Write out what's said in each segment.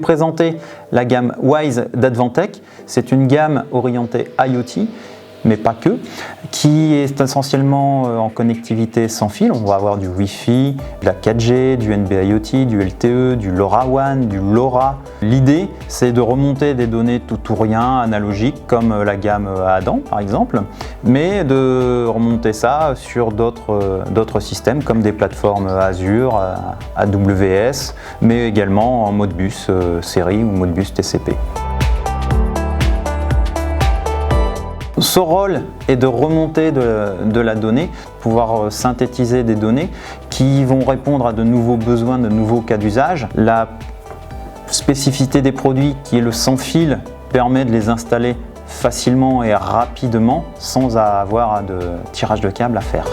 présenter la gamme Wyze d'Advantech. C'est une gamme orientée IoT, mais pas que, qui est essentiellement en connectivité sans fil. On va avoir du Wi-Fi, de la 4G, du NB-IoT, du LTE, du LoRaWAN, du LoRa. L'idée, c'est de remonter des données tout ou rien analogiques comme la gamme Adam par exemple, mais de remonter ça sur d'autres systèmes comme des plateformes Azure, AWS, mais également en Modbus série ou Modbus TCP. Ce rôle est de remonter de la donnée, pouvoir synthétiser des données qui vont répondre à de nouveaux besoins, de nouveaux cas d'usage. La spécificité des produits qui est le sans fil permet de les installer facilement et rapidement sans avoir de tirage de câble à faire.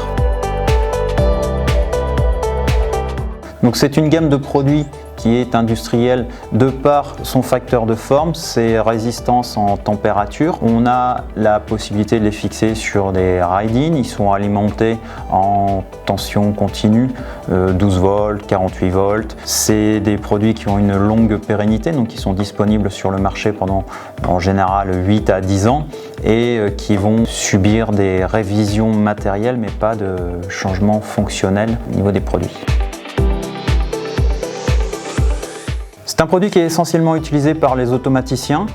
Donc c'est une gamme de produits qui est industrielle de par son facteur de forme, ses résistances en température. On a la possibilité de les fixer sur des ride-in. Ils sont alimentés en tension continue, 12 volts, 48 volts. C'est des produits qui ont une longue pérennité, donc qui sont disponibles sur le marché pendant en général 8 à 10 ans et qui vont subir des révisions matérielles mais pas de changement fonctionnel au niveau des produits. C'est un produit qui est essentiellement utilisé par les automaticiens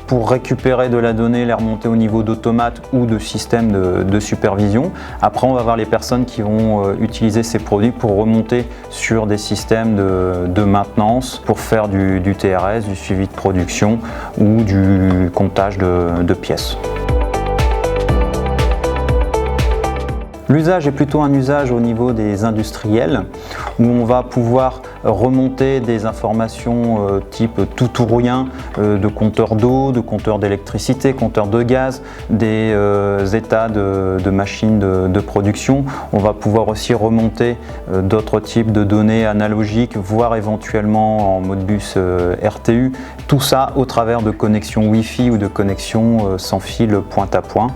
pour récupérer de la donnée, les remonter au niveau d'automates ou de systèmes de supervision. Après, on va avoir les personnes qui vont utiliser ces produits pour remonter sur des systèmes de maintenance, pour faire du TRS, du suivi de production ou du comptage de pièces. L'usage est plutôt un usage au niveau des industriels où on va pouvoir remonter des informations type tout ou rien de compteurs d'eau, de compteurs d'électricité, compteurs de gaz, des états de machines de production. On va pouvoir aussi remonter d'autres types de données analogiques, voire éventuellement en Modbus RTU. Tout ça au travers de connexions Wi-Fi ou de connexions sans fil point à point,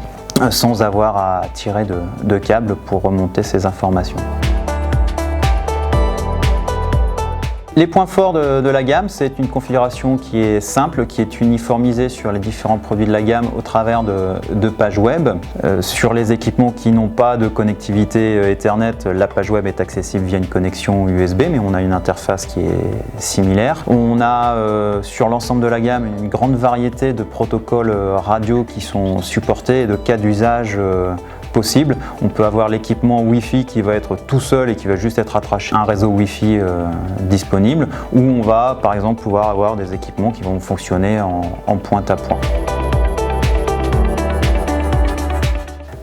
sans avoir à tirer de câbles pour remonter ces informations. Les points forts de la gamme, c'est une configuration qui est simple, qui est uniformisée sur les différents produits de la gamme au travers de pages web. Sur les équipements qui n'ont pas de connectivité Ethernet, la page web est accessible via une connexion USB, mais on a une interface qui est similaire. On a sur l'ensemble de la gamme une grande variété de protocoles radio qui sont supportés et de cas d'usage possible. On peut avoir l'équipement Wi-Fi qui va être tout seul et qui va juste être attaché à un réseau Wi-Fi disponible, ou on va par exemple pouvoir avoir des équipements qui vont fonctionner en point à point.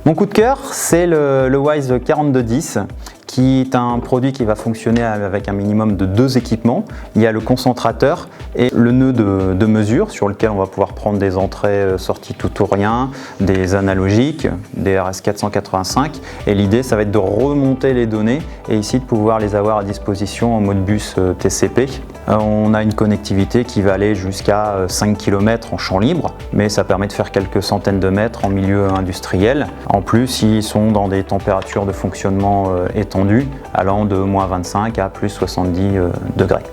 Mon coup de cœur, c'est le Wyze 4210, qui est un produit qui va fonctionner avec un minimum de 2 équipements. Il y a le concentrateur et le nœud de mesure sur lequel on va pouvoir prendre des entrées-sorties tout ou rien, des analogiques, des RS485. Et l'idée, ça va être de remonter les données et ici de pouvoir les avoir à disposition en Modbus TCP. On a une connectivité qui va aller jusqu'à 5 km en champ libre, mais ça permet de faire quelques centaines de mètres en milieu industriel. En plus, ils sont dans des températures de fonctionnement étendues, allant de -25 à +70 degrés.